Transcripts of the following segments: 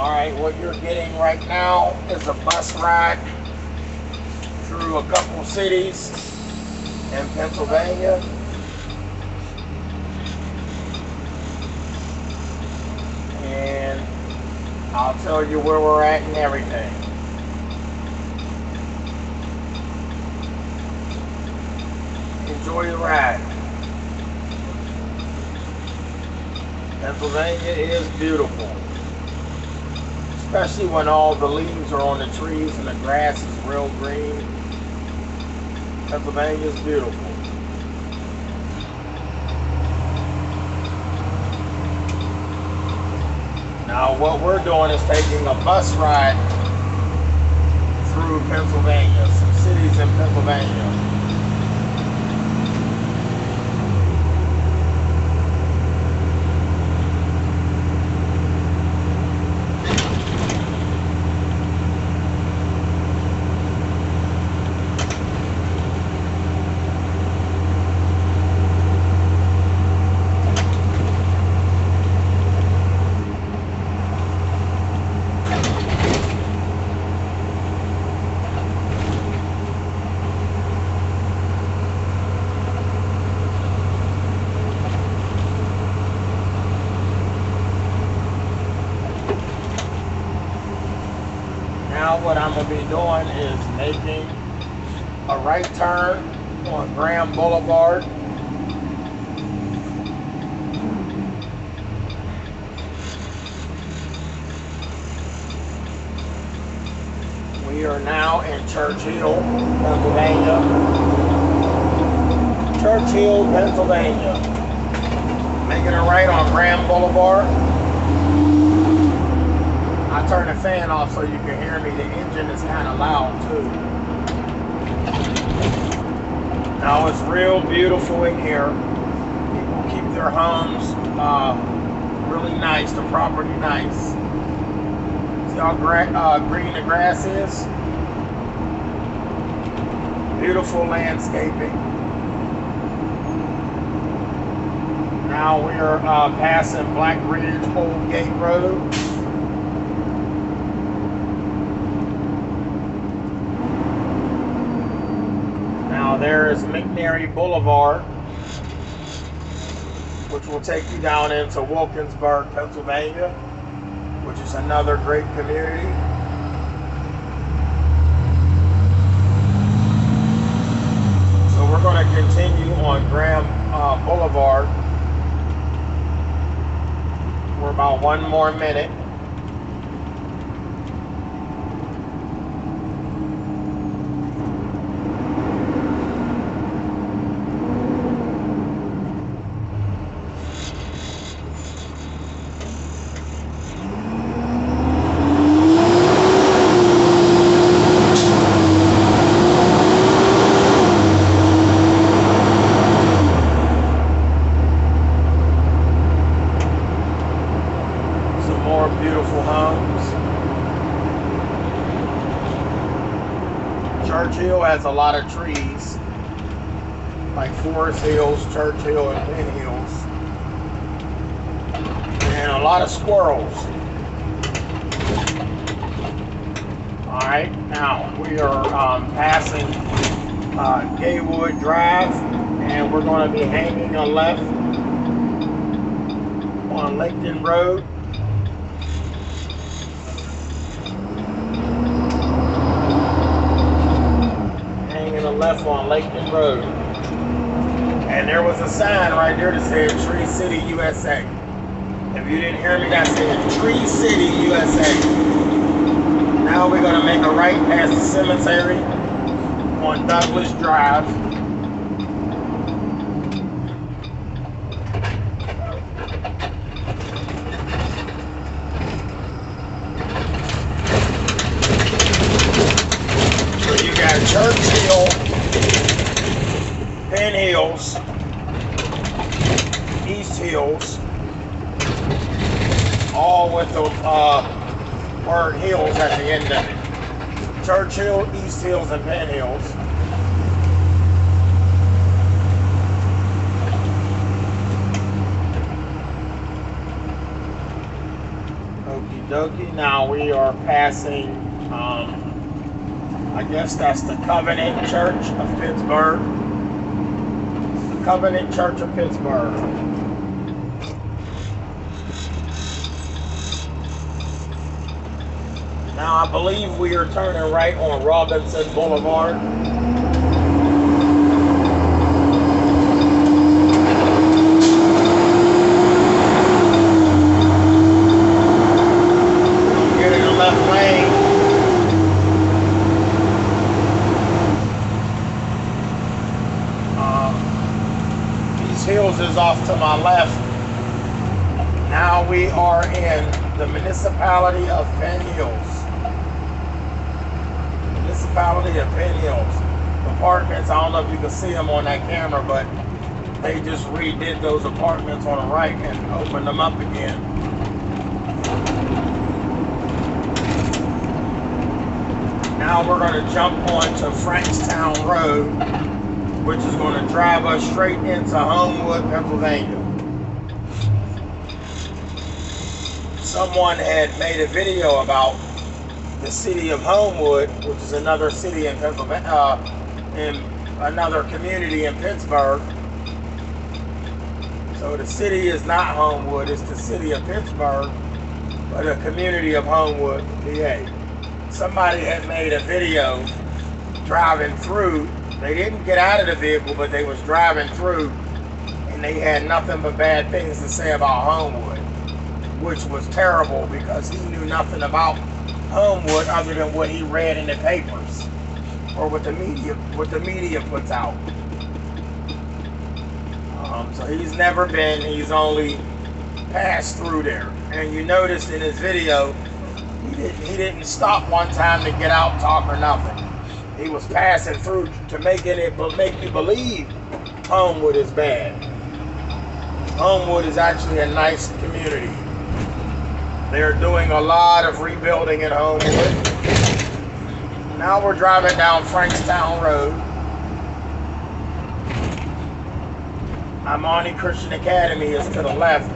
Alright, what you're getting right now is a bus ride through a couple cities in Pennsylvania. And I'll tell you where we're at and everything. Enjoy the ride. Pennsylvania is beautiful, especially when all the leaves are on the trees and the grass is real green. Pennsylvania is beautiful. Now what we're doing is taking a bus ride through Pennsylvania, some cities in Pennsylvania. Now what I'm going to be doing is making a right turn on Graham Boulevard. We are now in Churchill, Pennsylvania. Churchill, Pennsylvania. Making a right on Graham Boulevard. I turned the fan off so you can hear me. The engine is kind of loud too. Now it's real beautiful in here. People keep their homes really nice, the property nice. See how green the grass is? Beautiful landscaping. Now we are passing Black Ridge Old Gate Road. There is McNary Boulevard, which will take you down into Wilkinsburg, Pennsylvania, which is another great community. So we're going to continue on Graham Boulevard for about one more minute. Churchill has a lot of trees, like Forest Hills, Churchill, and Penn Hills, and a lot of squirrels. Alright, now we are passing Gaywood Drive, and we're going to be hanging a left on Lincoln Road. Left on Lakeland Road, and there was a sign right there that said Tree City, USA. If you didn't hear me, that said Tree City, USA. Now we're going to make a right past the cemetery on Douglas Drive. So you got Churchill, Penn Hills, East Hills, all with the word hills at the end of it. Churchill, East Hills, and Penn Hills. Okie dokie. Now we are passing, I guess that's the Covenant Church of Pittsburgh. The Covenant Church of Pittsburgh. Now I believe we are turning right on Robinson Boulevard. Get in the left lane. These hills is off to my left. Now we are in the municipality of Penn Hills. Municipality of Penn Hills. Apartments, I don't know if you can see them on that camera, but they just redid those apartments on the right and opened them up again. Now we're going to jump onto Frankstown Road, which is going to drive us straight into Homewood, Pennsylvania. Someone had made a video about the city of Homewood, which is another city in Pennsylvania, in another community in Pittsburgh. So the city is not Homewood, it's the city of Pittsburgh, but a community of Homewood, PA. Somebody had made a video driving through. They didn't get out of the vehicle, but they was driving through, and they had nothing but bad things to say about Homewood, which was terrible because he knew nothing about Homewood other than what he read in the papers or what the media puts out. So he's never been, he's only passed through there. And you noticed in his video, he didn't stop one time to get out, talk, or nothing. He was passing through to make you believe Homewood is bad. Homewood is actually a nice community. They're doing a lot of rebuilding in Homewood. Now we're driving down Frankstown Road. Imani Christian Academy is to the left,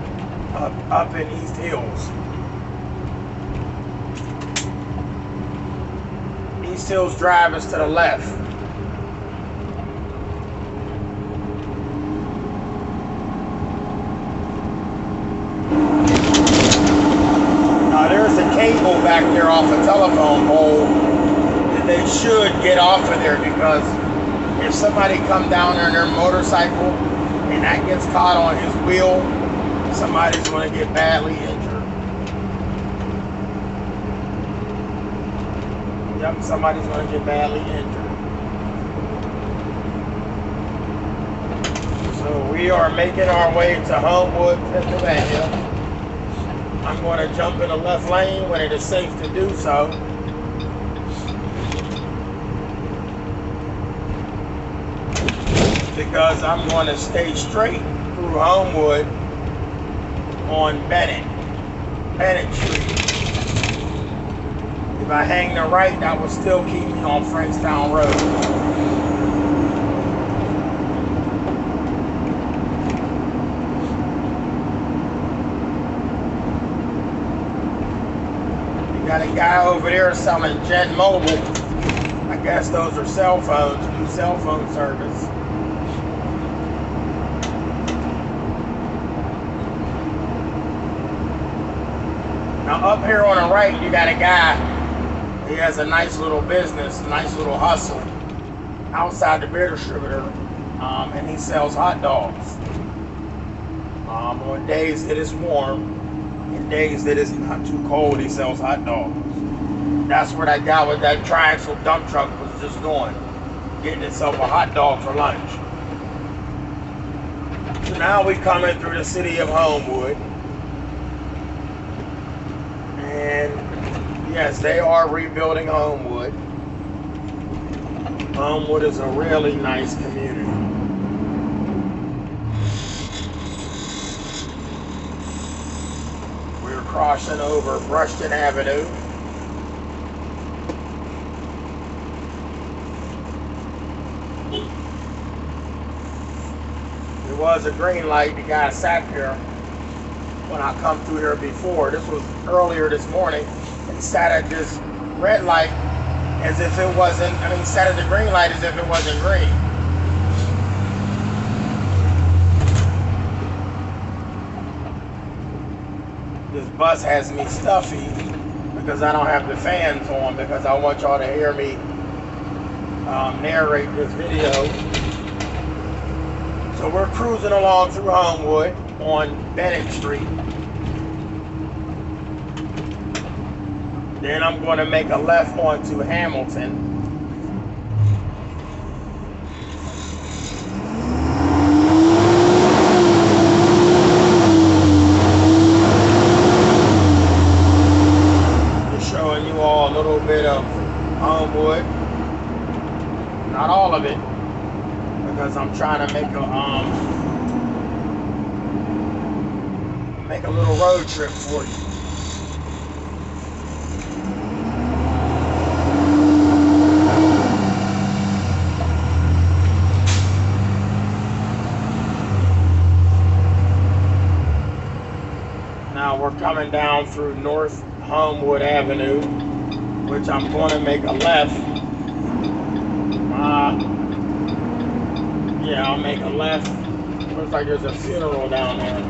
up in East Hills. East Hills Drive is to the left. There's a cable back there off a telephone pole that they should get off of there, because if somebody come down there in their motorcycle and that gets caught on his wheel, somebody's going to get badly injured. Yep, somebody's going to get badly injured. So we are making our way to Homewood, Pennsylvania. I'm going to jump in the left lane when it is safe to do so. Because I'm going to stay straight through Homewood on Bennett Street. If I hang the right, that will still keep me on Frankstown Road. Got a guy over there selling Gen Mobile. I guess those are cell phones, new cell phone service. Now up here on the right, you got a guy. He has a nice little business, nice little hustle outside the beer distributor, and he sells hot dogs. On days that it's warm, in days that it's not too cold, he sells hot dogs. That's where that guy with that triaxle dump truck was just doing, getting himself a hot dog for lunch. So now we coming through the city of Homewood. And yes, they are rebuilding Homewood. Homewood is a really nice community. We're crossing over Brushton Avenue. There was a green light. The guy sat there when I come through here before. This was earlier this morning. And sat at this red light as if it wasn't, sat at the green light as if it wasn't green. This bus has me stuffy because I don't have the fans on, because I want y'all to hear me narrate this video. So we're cruising along through Homewood on Bennett Street. Then I'm going to make a left onto Hamilton. Just showing you all a little bit of Homewood. Not all of it, because I'm trying to make a little road trip for you. Now we're coming down through North Homewood Avenue, which I'm going to make a left. Yeah, I'll make a left. Looks like there's a funeral down there.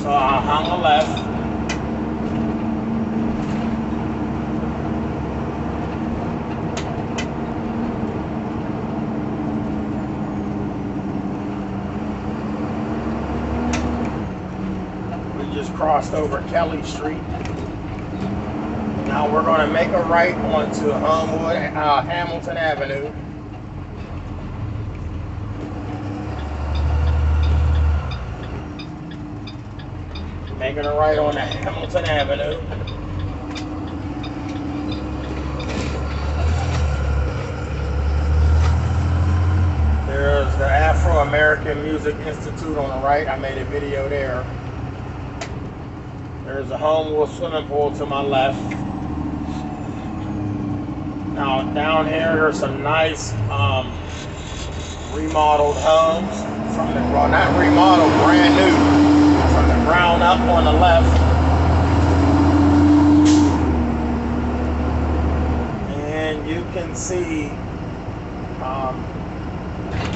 So I hung a left. We just crossed over Kelly Street. Now we're going to make a right onto Homewood, Hamilton Avenue. Making a right on Hamilton Avenue. There's the Afro-American Music Institute on the right. I made a video there. There's a Homewood swimming pool to my left. Now down here, there's some nice remodeled homes from the, well, not remodeled, brand new, from the ground up on the left. And you can see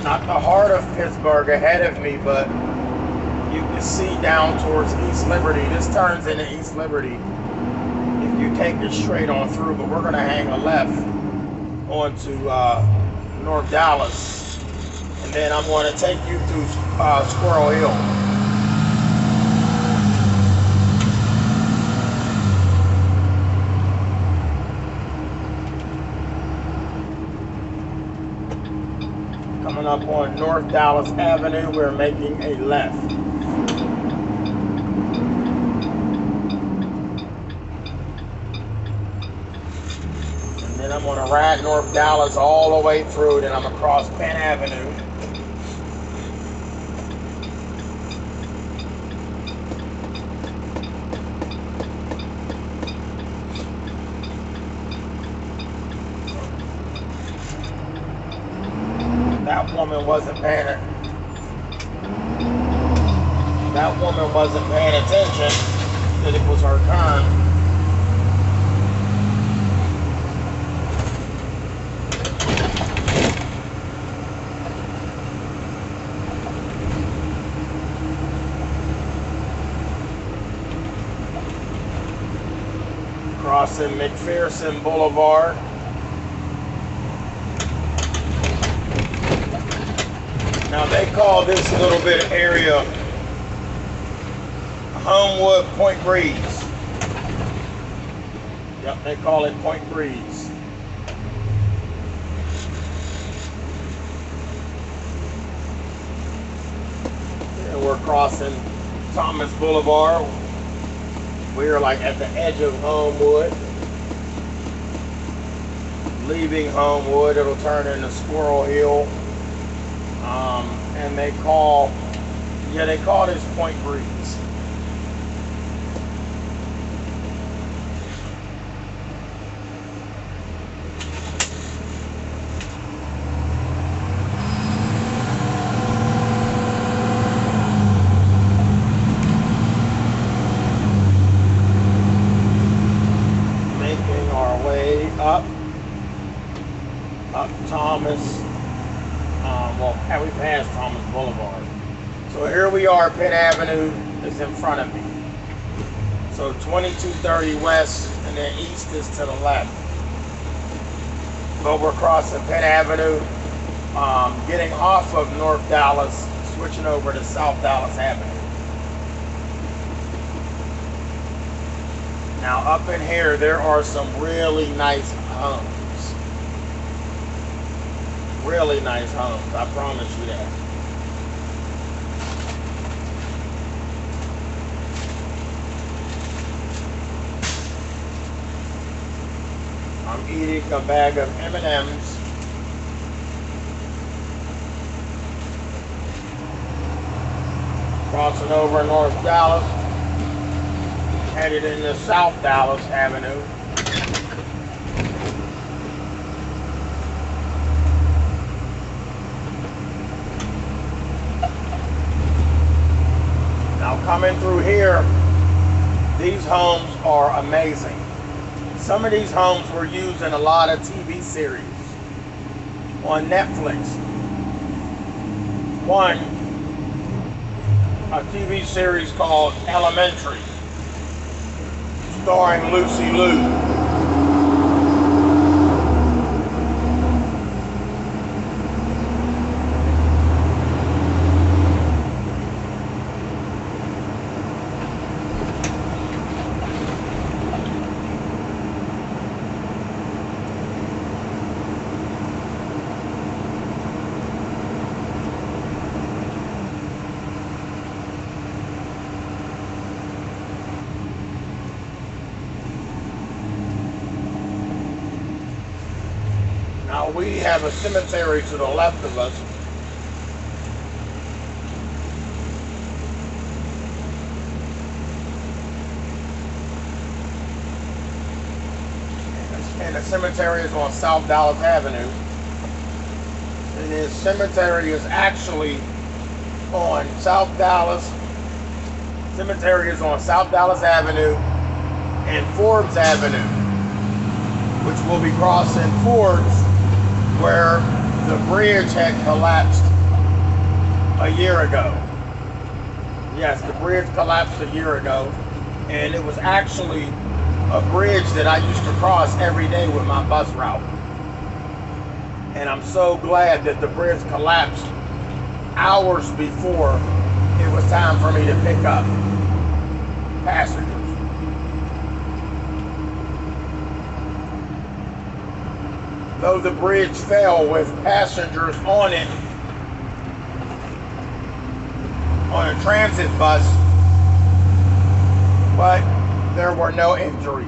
not the heart of Pittsburgh ahead of me, but you can see down towards East Liberty. This turns into East Liberty if you take it straight on through, but we're going to hang a left onto North Dallas, and then I'm going to take you through Squirrel Hill. Coming up on North Dallas Avenue, we're making a left. I'm going to ride North Dallas all the way through, then I'm going to cross Penn Avenue. That woman wasn't paying it. That woman wasn't paying attention that it was her turn. Crossing McPherson Boulevard. Now they call this little bit of area Homewood Point Breeze. Yep, they call it Point Breeze. And we're crossing Thomas Boulevard. We're like at the edge of Homewood. Leaving Homewood, it'll turn into Squirrel Hill. And they call this Point Breeze. we are, Penn Avenue is in front of me. So 2230 west, and then east is to the left. But we're crossing Penn Avenue, getting off of North Dallas, switching over to South Dallas Avenue. Now up in here, there are some really nice homes. Really nice homes, I promise you that. I'm eating a bag of M&Ms. Crossing over North Dallas, headed into South Dallas Avenue. Now coming through here, these homes are amazing. Some of these homes were used in a lot of TV series on Netflix. One, a TV series called Elementary, starring Lucy Liu. Now we have a cemetery to the left of us. And the cemetery is on South Dallas Avenue. And this cemetery is actually on South Dallas. Cemetery is on South Dallas Avenue and Forbes Avenue, which will be crossing Forbes, where the bridge had collapsed a year ago. Yes, the bridge collapsed a year ago, and it was actually a bridge that I used to cross every day with my bus route. And I'm so glad that the bridge collapsed hours before it was time for me to pick up passengers. Though the bridge fell with passengers on it, on a transit bus, but there were no injuries.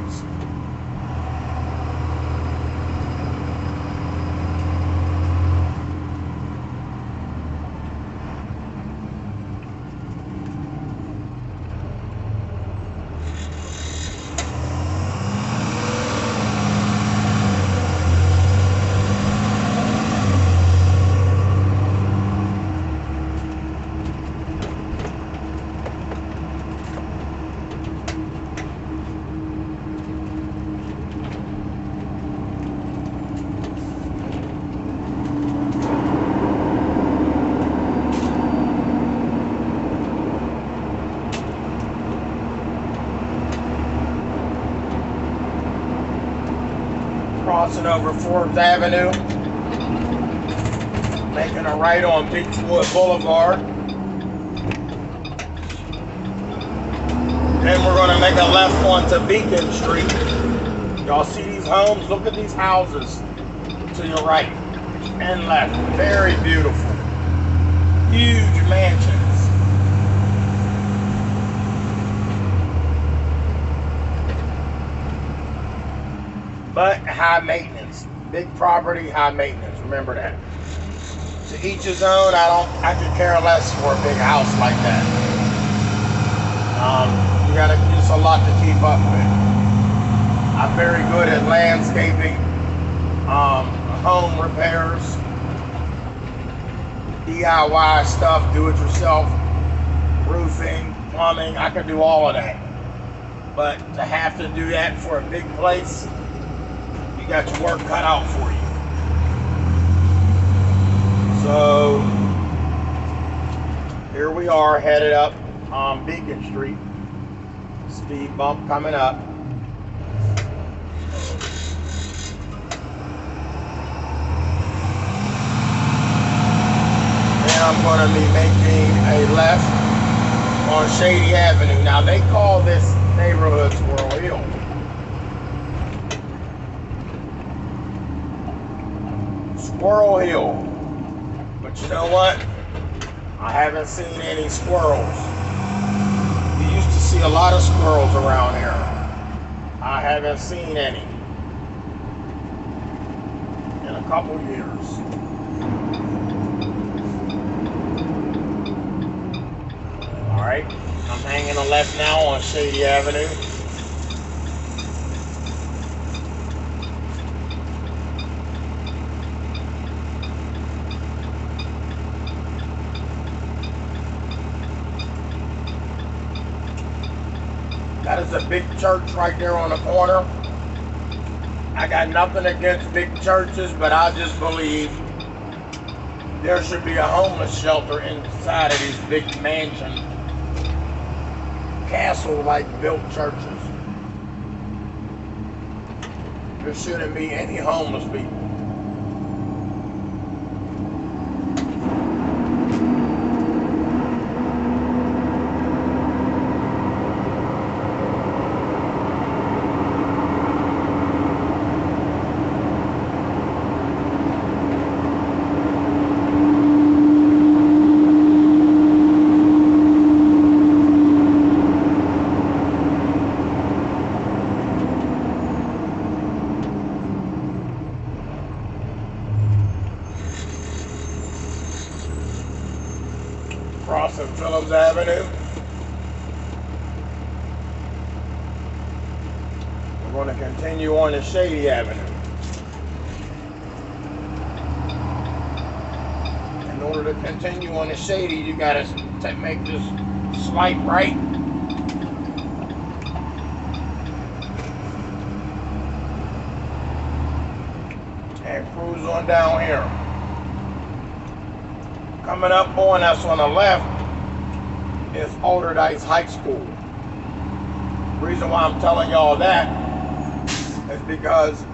Crossing over Forbes Avenue, making a right on Beechwood Boulevard. Then we're going to make a left onto Beacon Street. Y'all see these homes? Look at these houses to your right and left. Very beautiful. Huge mansions. But high maintenance. Big property, high maintenance. Remember that. To each his own. I could care less for a big house like that. It's a lot to keep up with. I'm very good at landscaping, home repairs, DIY stuff, do it yourself, roofing, plumbing. I can do all of that. But to have to do that for a big place, you got your work cut out for you. So Here we are headed up on Beacon Street. Speed bump coming up. Then I'm going to be making a left on Shady Avenue. Now they call this neighborhood Squirrel Hill. Squirrel Hill. But you know what? I haven't seen any squirrels. You used to see a lot of squirrels around here. I haven't seen any in a couple years. Alright, I'm hanging a left now on Shady Avenue. That is a big church right there on the corner. I got nothing against big churches, but I just believe there should be a homeless shelter inside of these big mansion, castle-like built churches. There shouldn't be any homeless people. Crossing Phillips Avenue. We're going to continue on to Shady Avenue. In order to continue on to Shady, you got to make this slight right. And cruise on down here. Coming up on us on the left is Alderdice High School. The reason why I'm telling y'all that is because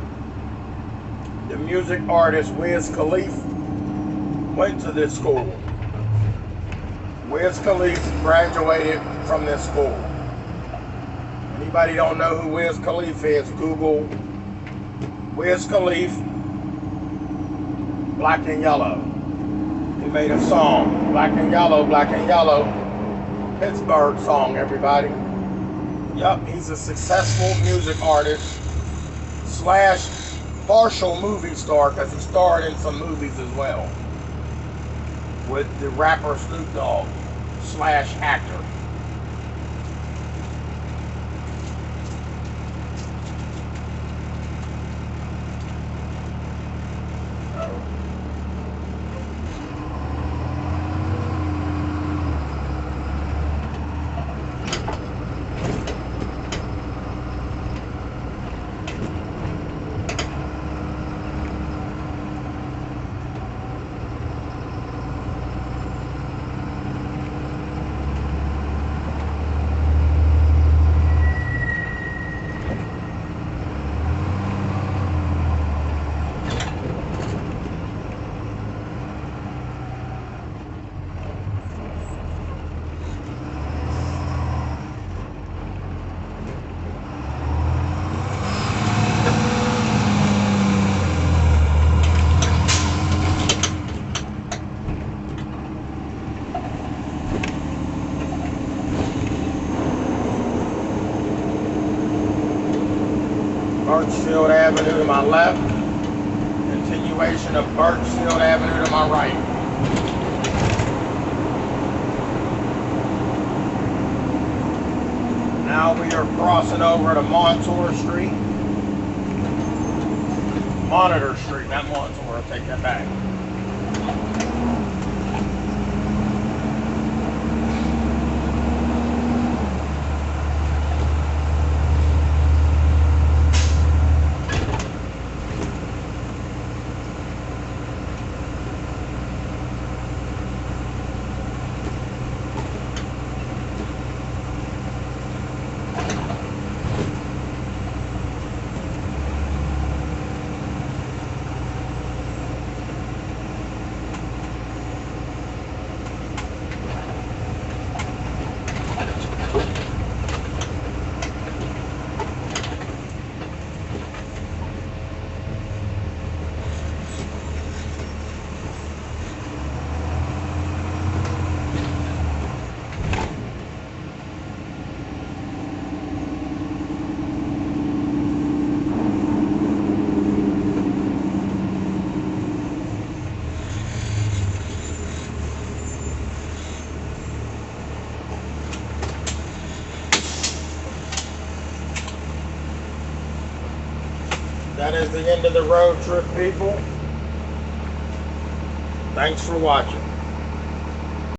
the music artist Wiz Khalifa went to this school. Wiz Khalifa graduated from this school. Anybody don't know who Wiz Khalifa is, Google Wiz Khalifa, Black and Yellow. He made a song, Black and Yellow, Pittsburgh song, everybody. Yup, he's a successful music artist / partial movie star, because he starred in some movies as well with the rapper Snoop Dogg / actor. Birchfield Avenue to my left, continuation of Birchfield Avenue to my right. Now we are crossing over to Monitor Street. Monitor Street, not Montour, I'll take that back. That is the end of the road trip, people. Thanks for watching.